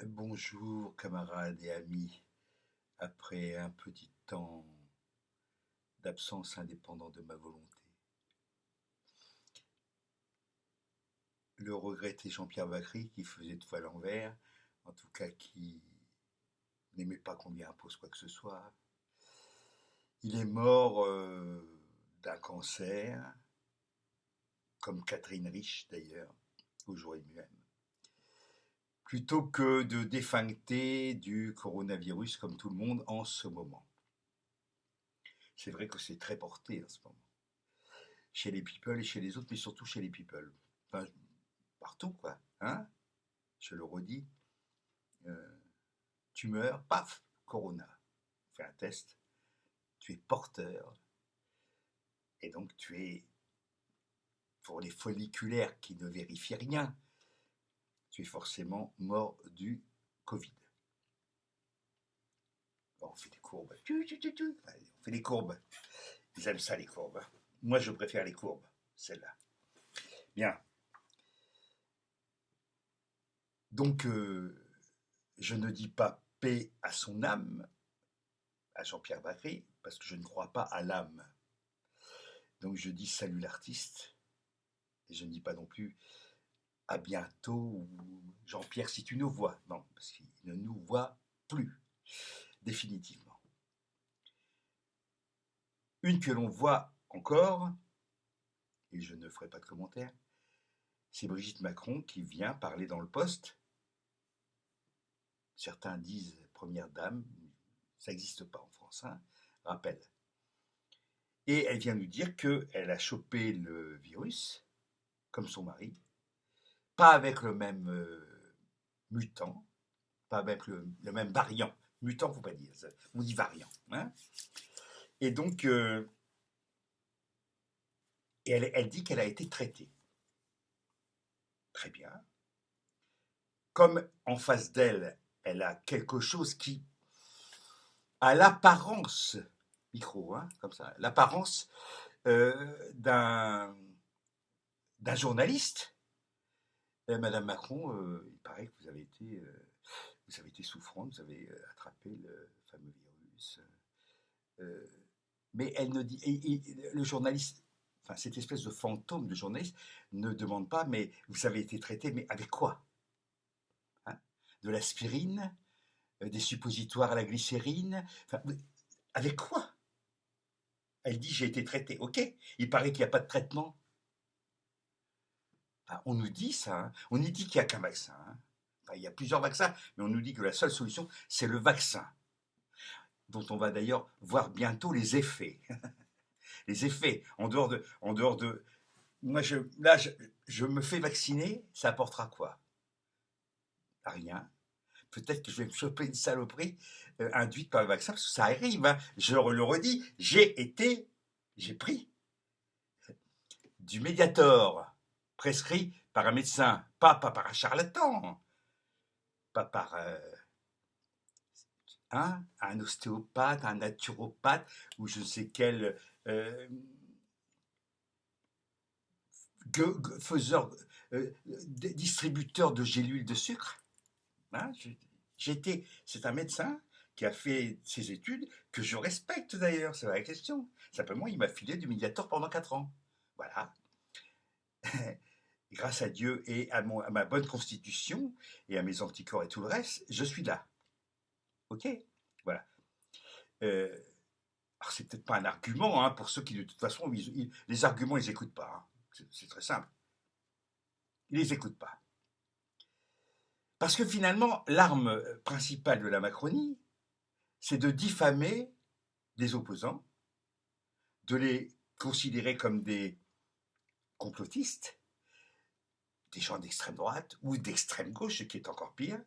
Bonjour camarades et amis, après un petit temps d'absence indépendant de ma volonté. Le regretté Jean-Pierre Bacry, qui faisait tout à l'envers, en tout cas qui n'aimait pas qu'on lui impose quoi que ce soit, il est mort d'un cancer, comme Catherine Rich d'ailleurs, aujourd'hui même, plutôt que de défuncter du coronavirus comme tout le monde en ce moment. C'est vrai que c'est très porté en ce moment. Chez les people et chez les autres, mais surtout chez les people. Enfin, partout, quoi. Hein? Je le redis. euh, Tu meurs, paf, corona. Fais un test, tu es porteur, et donc tu es, pour les folliculaires qui ne vérifient rien, tu es forcément mort du Covid. Bon, on fait des courbes. Allez, on fait des courbes. Ils aiment ça, les courbes. Moi, je préfère les courbes, celle-là. Bien. Donc, je ne dis pas paix à son âme, à Jean-Pierre Bacry, parce que je ne crois pas à l'âme. Donc je dis salut l'artiste, et je ne dis pas non plus à bientôt ou Jean-Pierre si tu nous vois. Non, parce qu'il ne nous voit plus, définitivement. Une que l'on voit encore, et je ne ferai pas de commentaire, c'est Brigitte Macron qui vient parler dans le Poste. Certains disent première dame, ça n'existe pas en France, hein, rappel. Et elle vient nous dire qu'elle a chopé le virus, comme son mari, pas avec le même mutant, pas avec le même variant. Mutant, faut pas dire, on dit variant. Hein. Et donc, elle dit qu'elle a été traitée. Très bien. Comme en face d'elle, elle a quelque chose qui a l'apparence, micro, hein, comme ça, l'apparence d'un journaliste. Madame Macron, il paraît que vous avez été souffrante, vous avez attrapé le fameux virus. Euh, mais elle ne dit, le journaliste, enfin cette espèce de fantôme de journaliste ne demande pas, mais vous avez été traité, mais avec quoi? Hein. De l'aspirine, des suppositoires à la glycérine, enfin, avec quoi? Elle dit j'ai été traité, ok. Il paraît qu'il n'y a pas de traitement. Enfin, on nous dit ça, hein. On nous dit qu'il n'y a qu'un vaccin. Hein. Enfin, il y a plusieurs vaccins, mais on nous dit que la seule solution, c'est le vaccin, dont on va d'ailleurs voir bientôt les effets. Les effets, en dehors de, moi, je me fais vacciner, ça apportera quoi? Rien. Peut-être que je vais me choper une saloperie induite par le vaccin, parce que ça arrive. Hein. Je le redis, j'ai pris du Mediator, prescrit par un médecin, pas par un charlatan, pas par un ostéopathe, un naturopathe, ou je ne sais quel euh, faiseur, distributeur de gélules de sucre. Hein, c'est un médecin qui a fait ses études, que je respecte d'ailleurs, c'est la question. Simplement, il m'a filé du Mediator pendant 4 ans. Voilà. Grâce à Dieu et à ma bonne constitution et à mes anticorps et tout le reste, je suis là. OK. Voilà. Euh, alors, c'est peut-être pas un argument hein, pour ceux qui, de toute façon, les arguments, ils n'écoutent pas. Hein. C'est très simple. Ils les écoutent pas. Parce que finalement, l'arme principale de la Macronie, c'est de diffamer des opposants, de les considérer comme des complotistes, des gens d'extrême droite ou d'extrême gauche, ce qui est encore pire.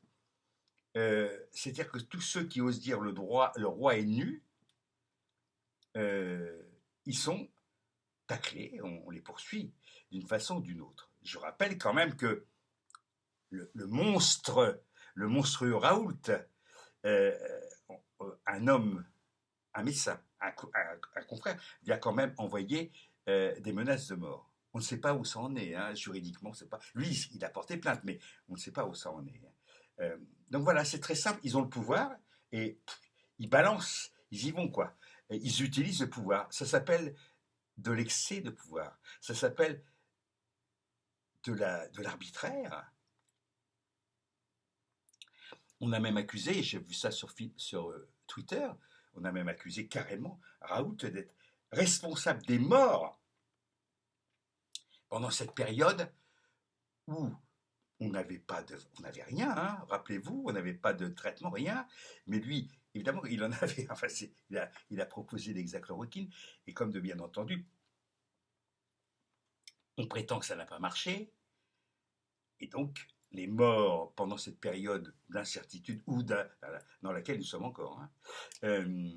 C'est-à-dire que tous ceux qui osent dire le roi est nu, euh, ils sont taclés, on les poursuit d'une façon ou d'une autre. Je rappelle quand même que le monstre, le monstrueux Raoult, euh, un homme, un médecin, un confrère, vient quand même envoyer des menaces de mort. On ne sait pas où ça en est, hein, juridiquement, c'est pas. Lui, il a porté plainte, mais on ne sait pas où ça en est. Donc voilà, c'est très simple, ils ont le pouvoir et ils balancent, ils y vont quoi. Et ils utilisent le pouvoir. Ça s'appelle de l'excès de pouvoir. Ça s'appelle de l'arbitraire. On a même accusé, j'ai vu ça sur Twitter, on a même accusé carrément Raoult d'être responsable des morts pendant cette période où on n'avait rien, hein, rappelez-vous, on n'avait pas de traitement, rien. Mais lui, évidemment, il en avait, enfin, il a proposé l'hexachloroquine, et comme de bien entendu, on prétend que ça n'a pas marché, et donc les morts pendant cette période d'incertitude dans laquelle nous sommes encore, hein, euh,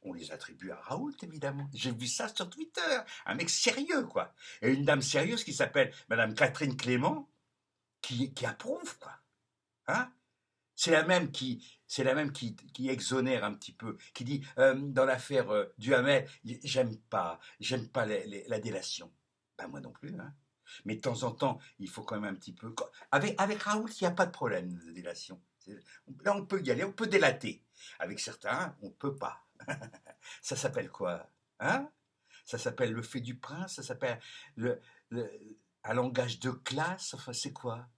on les attribue à Raoult, évidemment. J'ai vu ça sur Twitter, un mec sérieux, quoi. Et une dame sérieuse qui s'appelle Madame Catherine Clément, qui approuve, quoi. Hein. C'est la même qui exonère un petit peu, qui dit dans l'affaire Duhamel, j'aime pas la délation. Pas moi non plus, hein. Mais de temps en temps, il faut quand même un petit peu. Avec Raoult, il n'y a pas de problème de délation. Là, on peut y aller, on peut délater. Avec certains, on ne peut pas. Ça s'appelle quoi, hein? Ça s'appelle le fait du prince, ça s'appelle le, le- un langage de classe. Enfin, c'est quoi?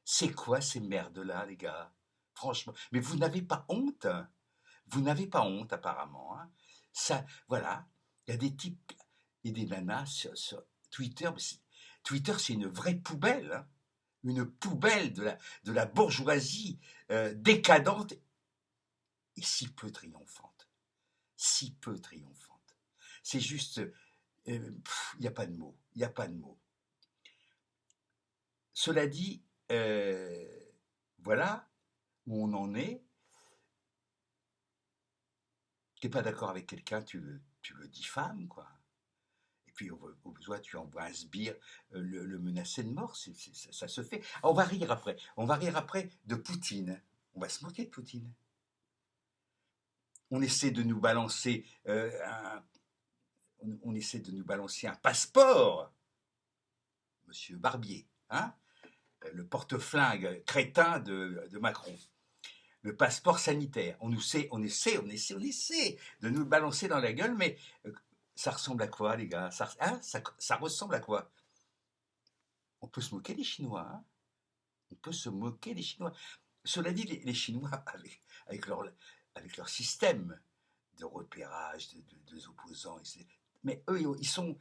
C'est quoi ces merdes-là, les gars? Franchement. Mais vous n'avez pas honte? Vous n'avez pas honte, apparemment, hein. Ça, voilà. Il y a des types et des nanas sur Twitter. Twitter, c'est une vraie poubelle, hein. Une poubelle de la bourgeoisie décadente et si peu triomphante. Si peu triomphante. C'est juste, il n'y a pas de mots. Il n'y a pas de mots. Cela dit, voilà où on en est. Tu n'es pas d'accord avec quelqu'un, tu le diffames, quoi. Et puis, au besoin, tu envoies un sbire le menacer de mort. Ça se fait. On va rire après. On va rire après de Poutine. On va se moquer de Poutine. On essaie de nous balancer on essaie de nous balancer un passeport, Monsieur Barbier, hein, le porte-flingue crétin de Macron. Le passeport sanitaire. On essaie de nous le balancer dans la gueule, mais ça ressemble à quoi, les gars? Ça ressemble à quoi? On peut se moquer des Chinois, hein. On peut se moquer des Chinois. Cela dit, les Chinois, avec leur système de repérage des opposants, mais eux, ils sont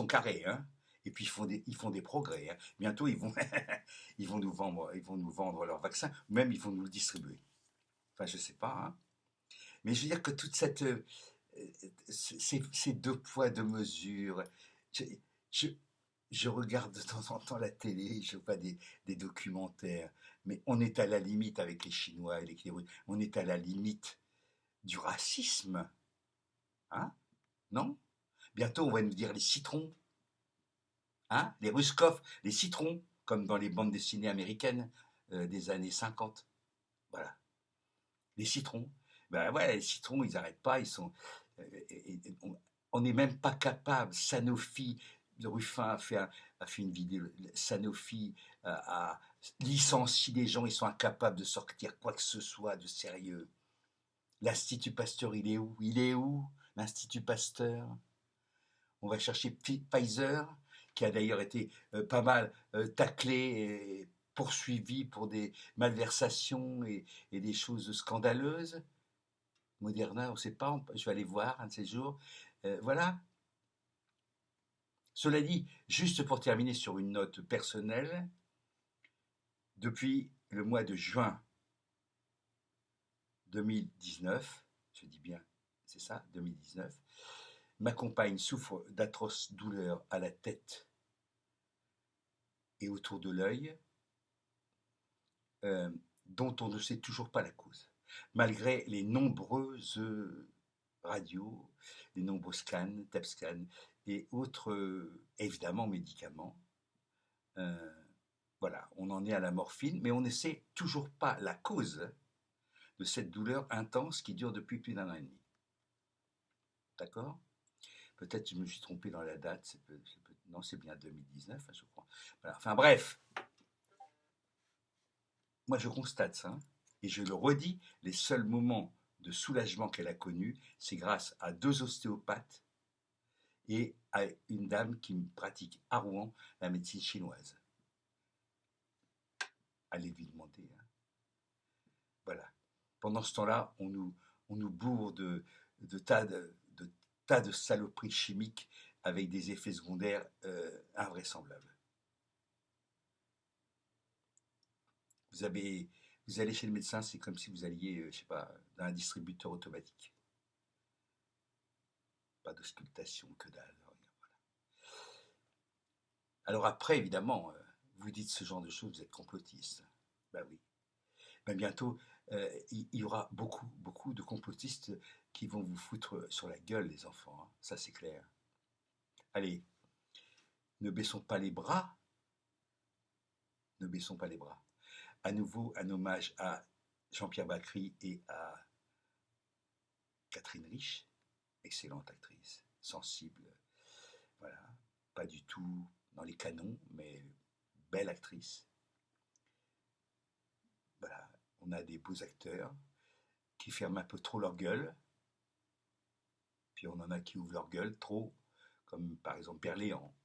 carrés, hein. Et puis ils font des progrès, hein. Bientôt, ils vont nous vendre leur vaccin, même ils vont nous le distribuer. Enfin, je sais pas, hein. Mais je veux dire que toute ces deux poids, deux mesures, je, je, je regarde de temps en temps la télé, je vois des documentaires, mais on est à la limite avec les Chinois et les Russes, on est à la limite du racisme, hein, non? Bientôt, on va nous dire les citrons, hein, les Ruskov, les citrons, comme dans les bandes dessinées américaines des années 50. Voilà, les citrons. Ben ouais, les citrons, ils n'arrêtent pas, ils sont. On n'est même pas capable. Sanofi, de Ruffin a fait une vidéo. Sanofi a licencié des gens, ils sont incapables de sortir quoi que ce soit de sérieux. L'Institut Pasteur, il est où? Il est où, l'Institut Pasteur? On va chercher Pfizer, qui a d'ailleurs été pas mal taclé et poursuivi pour des malversations et des choses scandaleuses. Moderna, on ne sait pas, je vais aller voir un de ces jours. Voilà. Cela dit, juste pour terminer sur une note personnelle, depuis le mois de juin 2019, je dis bien, c'est ça, 2019, ma compagne souffre d'atroces douleurs à la tête et autour de l'œil, dont on ne sait toujours pas la cause, malgré les nombreuses radios, les nombreux scans, TEP scans et autres, évidemment, médicaments. Voilà, on en est à la morphine, mais on ne sait toujours pas la cause de cette douleur intense qui dure depuis plus d'un an et demi. D'accord? Peut-être que je me suis trompé dans la date, non, c'est bien 2019, je crois. Voilà. Enfin bref, Moi, je constate ça, hein, et je le redis, les seuls moments de soulagement qu'elle a connus, c'est grâce à 2 ostéopathes et à une dame qui me pratique à Rouen la médecine chinoise. Allez lui demander, hein. Voilà. Pendant ce temps-là, on nous bourre de tas de tas de saloperies chimiques avec des effets secondaires invraisemblables. Vous avez, vous allez chez le médecin, c'est comme si vous alliez, je sais pas, dans un distributeur automatique. Pas d'auscultation, que dalle. Alors après, évidemment, vous dites ce genre de choses, vous êtes complotiste. Ben oui. Ben bientôt, il y aura beaucoup, beaucoup de complotistes qui vont vous foutre sur la gueule, les enfants, hein. Ça c'est clair. Allez, ne baissons pas les bras, ne baissons pas les bras. À nouveau, un hommage à Jean-Pierre Bacry et à Catherine Rich, excellente actrice, sensible, voilà, pas du tout dans les canons, mais belle actrice. Voilà, on a des beaux acteurs qui ferment un peu trop leur gueule, puis on en a qui ouvrent leur gueule trop, comme par exemple Berléand.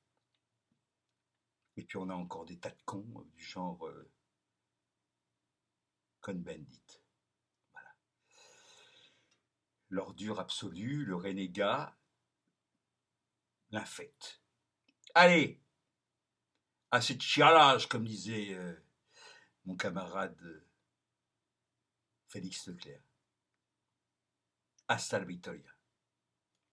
Et puis on a encore des tas de cons du genre Cohn-Bendit. Voilà. L'ordure absolue, le renégat, l'infect. Allez, assez de chialage, comme disait mon camarade Félix Leclerc. Hasta la victoria.